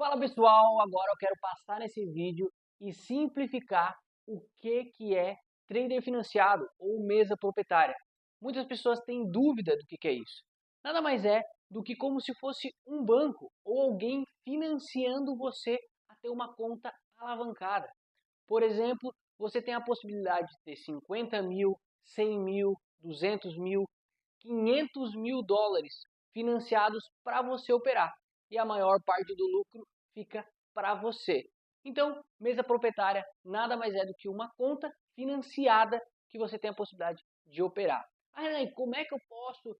Fala pessoal, agora eu quero passar nesse vídeo e simplificar o que é trader financiado ou mesa proprietária. Muitas pessoas têm dúvida do que é isso. Nada mais é do que como se fosse um banco ou alguém financiando você a ter uma conta alavancada. Por exemplo, você tem a possibilidade de ter 50 mil, 100 mil, 200 mil, 500 mil dólares financiados para você operar. E a maior parte do lucro fica para você. Então, mesa proprietária nada mais é do que uma conta financiada que você tem a possibilidade de operar. Renan, como é que eu posso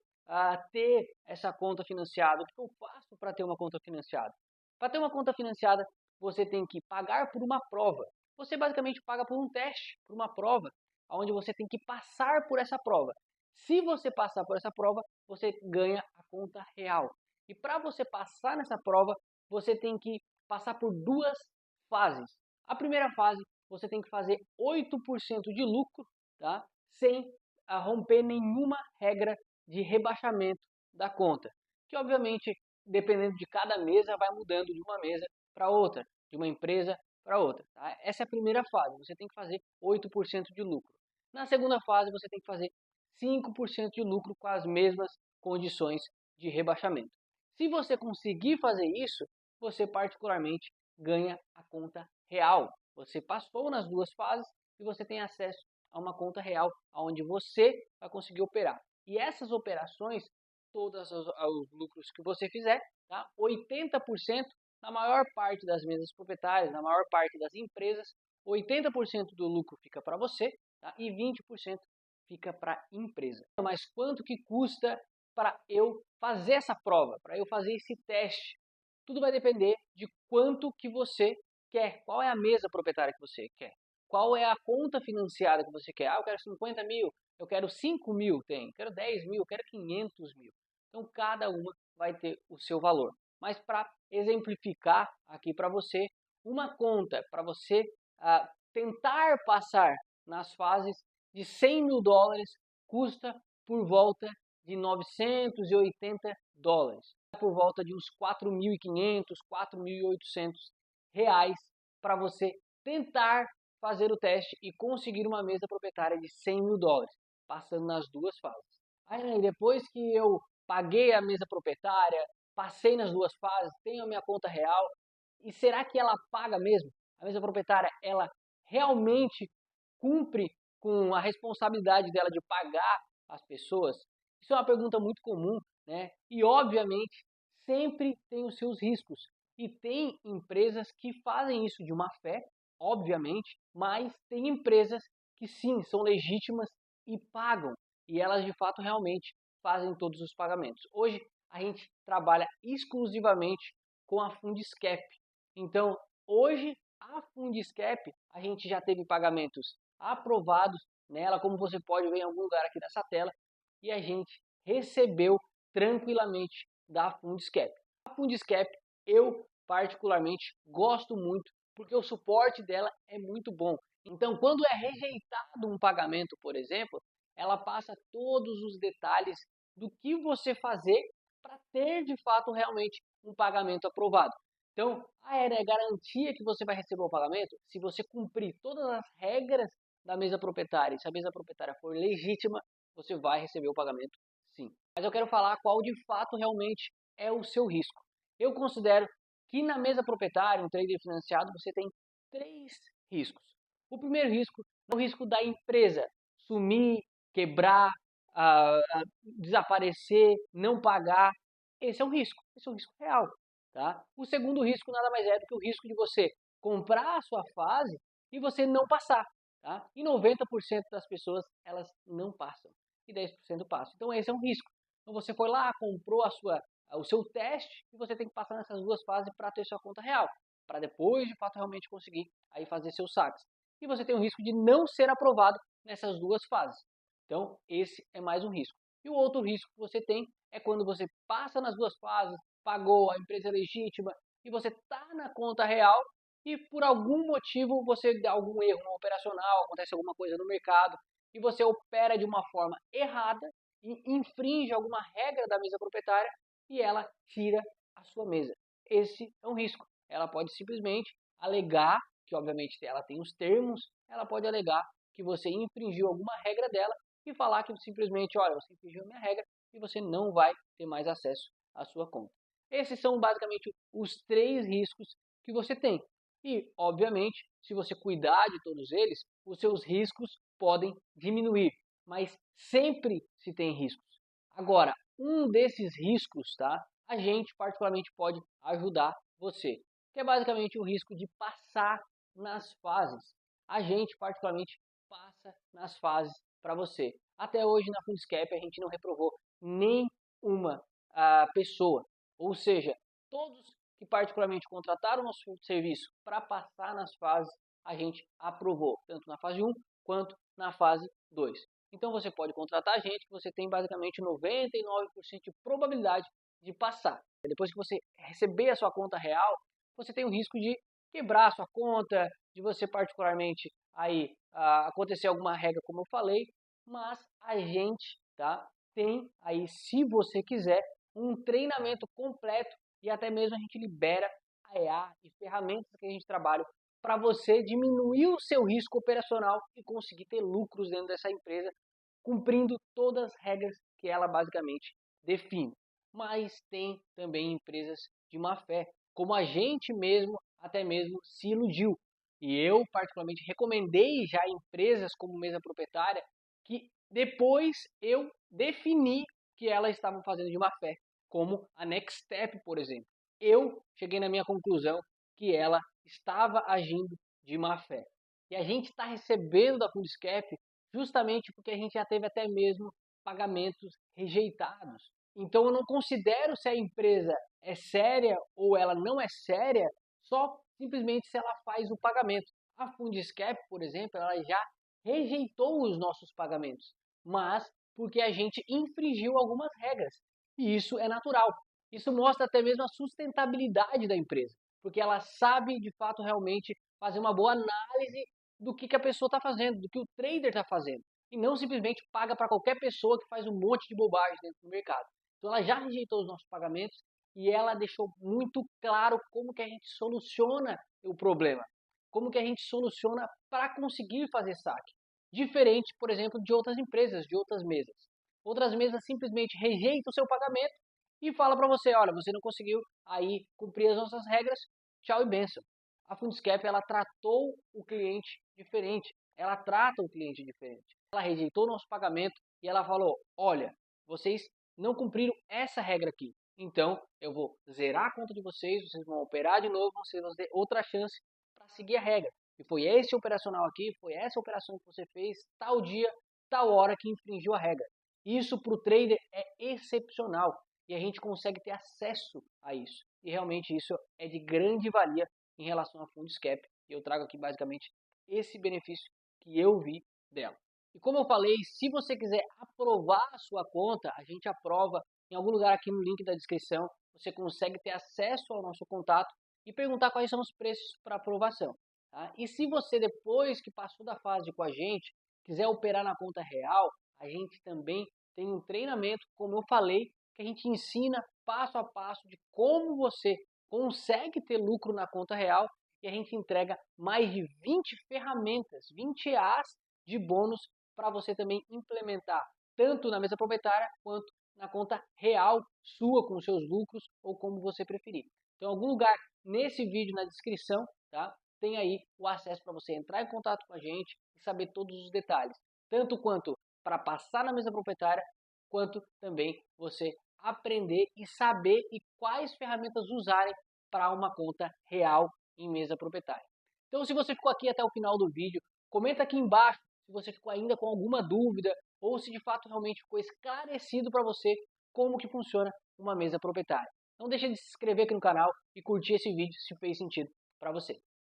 ter essa conta financiada? O que eu faço para ter uma conta financiada? Para ter uma conta financiada, você tem que pagar por uma prova. Você basicamente paga por um teste, por uma prova, onde você tem que passar por essa prova. Se você passar por essa prova, você ganha a conta real. E para você passar nessa prova, você tem que passar por duas fases. A primeira fase, você tem que fazer 8% de lucro, tá? Sem romper nenhuma regra de rebaixamento da conta. Que obviamente, dependendo de cada mesa, vai mudando de uma mesa para outra, de uma empresa para outra. Tá? Essa é a primeira fase, você tem que fazer 8% de lucro. Na segunda fase, você tem que fazer 5% de lucro com as mesmas condições de rebaixamento. Se você conseguir fazer isso, você particularmente ganha a conta real. Você passou nas duas fases e você tem acesso a uma conta real, onde você vai conseguir operar. E essas operações, todos os lucros que você fizer, tá? 80% na maior parte das mesas proprietárias, na maior parte das empresas, 80% do lucro fica para você, tá? E 20% fica para a empresa. Mas quanto que custa para eu fazer essa prova, para eu fazer esse teste? Tudo vai depender de quanto que você quer, qual é a mesa proprietária que você quer, qual é a conta financiada que você quer. Eu quero 50 mil, eu quero 5 mil, quero 10 mil, eu quero 500 mil. Então cada uma vai ter o seu valor. Mas para exemplificar aqui para você, uma conta para você tentar passar nas fases de 100 mil dólares custa por volta de 980 dólares, por volta de uns 4.500, 4.800 reais para você tentar fazer o teste e conseguir uma mesa proprietária de 100 mil dólares, passando nas duas fases. Aí depois que eu paguei a mesa proprietária, passei nas duas fases, tenho a minha conta real, e será que ela paga mesmo? A mesa proprietária, ela realmente cumpre com a responsabilidade dela de pagar as pessoas? Isso é uma pergunta muito comum, né? E obviamente sempre tem os seus riscos. E tem empresas que fazem isso de má fé, obviamente, mas tem empresas que sim, são legítimas e pagam. E elas de fato realmente fazem todos os pagamentos. Hoje a gente trabalha exclusivamente com a Fundiscap. Então, hoje a Fundiscap, a gente já teve pagamentos aprovados nela, como você pode ver em algum lugar aqui nessa tela, e a gente recebeu tranquilamente da Fundiscap. A Fundiscap eu particularmente gosto muito, porque o suporte dela é muito bom. Então, quando é rejeitado um pagamento, por exemplo, ela passa todos os detalhes do que você fazer para ter de fato realmente um pagamento aprovado. Então, é garantia que você vai receber o pagamento se você cumprir todas as regras da mesa proprietária. Se a mesa proprietária for legítima, você vai receber o pagamento sim. Mas eu quero falar qual de fato realmente é o seu risco. Eu considero que na mesa proprietária, um trader financiado, você tem três riscos. O primeiro risco é o risco da empresa sumir, quebrar, desaparecer, não pagar. Esse é um risco real. Tá? O segundo risco nada mais é do que o risco de você comprar a sua fase e você não passar. Tá? E 90% das pessoas elas não passam e 10% passam. Então esse é um risco. Então você foi lá, comprou o seu teste e você tem que passar nessas duas fases para ter sua conta real, para depois de fato realmente conseguir aí fazer seus saques. E você tem o risco de não ser aprovado nessas duas fases. Então esse é mais um risco. E o outro risco que você tem é quando você passa nas duas fases, pagou, a empresa é legítima e você está na conta real e por algum motivo você dá algum erro no operacional, acontece alguma coisa no mercado e você opera de uma forma errada e infringe alguma regra da mesa proprietária e ela tira a sua mesa. Esse é um risco. ela pode simplesmente alegar, que obviamente ela tem os termos, ela pode alegar que você infringiu alguma regra dela e falar que simplesmente, olha, você infringiu a minha regra e você não vai ter mais acesso à sua conta. Esses são basicamente os 3 riscos que você tem. E, obviamente, se você cuidar de todos eles, os seus riscos podem diminuir, mas sempre se tem riscos. Agora, um desses riscos, tá? A gente particularmente pode ajudar você, que é basicamente o risco de passar nas fases. A gente particularmente passa nas fases para você. Até hoje na Fundscap a gente não reprovou nenhuma pessoa, ou seja, todos que particularmente contrataram o nosso serviço para passar nas fases, a gente aprovou, tanto na fase 1 quanto na fase 2. Então você pode contratar a gente, que você tem basicamente 99% de probabilidade de passar. Depois que você receber a sua conta real, você tem o risco de quebrar a sua conta, de você particularmente aí acontecer alguma regra, como eu falei, mas a gente, tá, tem aí, se você quiser, um treinamento completo e até mesmo a gente libera a EA e ferramentas que a gente trabalha para você diminuir o seu risco operacional e conseguir ter lucros dentro dessa empresa, cumprindo todas as regras que ela basicamente define. Mas tem também empresas de má fé, como a gente mesmo até mesmo se iludiu. E eu particularmente recomendei já empresas como mesa proprietária que depois eu defini que elas estavam fazendo de má fé, como a Next Step, por exemplo. Eu cheguei na minha conclusão que ela estava agindo de má fé. E a gente está recebendo da Fundscap justamente porque a gente já teve até mesmo pagamentos rejeitados. Então eu não considero se a empresa é séria ou ela não é séria só simplesmente se ela faz o pagamento. A Fundscap, por exemplo, ela já rejeitou os nossos pagamentos, mas porque a gente infringiu algumas regras. E isso é natural. Isso mostra até mesmo a sustentabilidade da empresa, porque ela sabe de fato realmente fazer uma boa análise do que a pessoa está fazendo, do que o trader está fazendo. E não simplesmente paga para qualquer pessoa que faz um monte de bobagem dentro do mercado. Então ela já rejeitou os nossos pagamentos e ela deixou muito claro como que a gente soluciona o problema. Como que a gente soluciona para conseguir fazer saque. Diferente, por exemplo, de outras empresas, de outras mesas. Outras mesas simplesmente rejeitam o seu pagamento e fala para você, olha, você não conseguiu aí cumprir as nossas regras, tchau e benção. A Fundscap, ela tratou o cliente diferente, ela trata o cliente diferente. Ela rejeitou o nosso pagamento e ela falou, olha, vocês não cumpriram essa regra aqui, então eu vou zerar a conta de vocês, vocês vão operar de novo, vocês vão ter outra chance para seguir a regra. E foi esse operacional aqui, foi essa operação que você fez, tal dia, tal hora que infringiu a regra. Isso para o trader é excepcional e a gente consegue ter acesso a isso. E realmente isso é de grande valia em relação à Fundscap. E eu trago aqui basicamente esse benefício que eu vi dela. E como eu falei, se você quiser aprovar a sua conta, a gente aprova em algum lugar aqui no link da descrição. Você consegue ter acesso ao nosso contato e perguntar quais são os preços para aprovação. Tá? E se você, depois que passou da fase com a gente, quiser operar na conta real, a gente também tem um treinamento, como eu falei, que a gente ensina passo a passo de como você consegue ter lucro na conta real e a gente entrega mais de 20 ferramentas, 20 As de bônus para você também implementar tanto na mesa proprietária quanto na conta real sua com os seus lucros ou como você preferir. Então, em algum lugar nesse vídeo na descrição, tá? Tem aí o acesso para você entrar em contato com a gente e saber todos os detalhes, tanto quanto para passar na mesa proprietária, quanto também você aprender e saber e quais ferramentas usarem para uma conta real em mesa proprietária. Então, se você ficou aqui até o final do vídeo, comenta aqui embaixo se você ficou ainda com alguma dúvida ou se de fato realmente ficou esclarecido para você como que funciona uma mesa proprietária. Não deixe de se inscrever aqui no canal e curtir esse vídeo se fez sentido para você.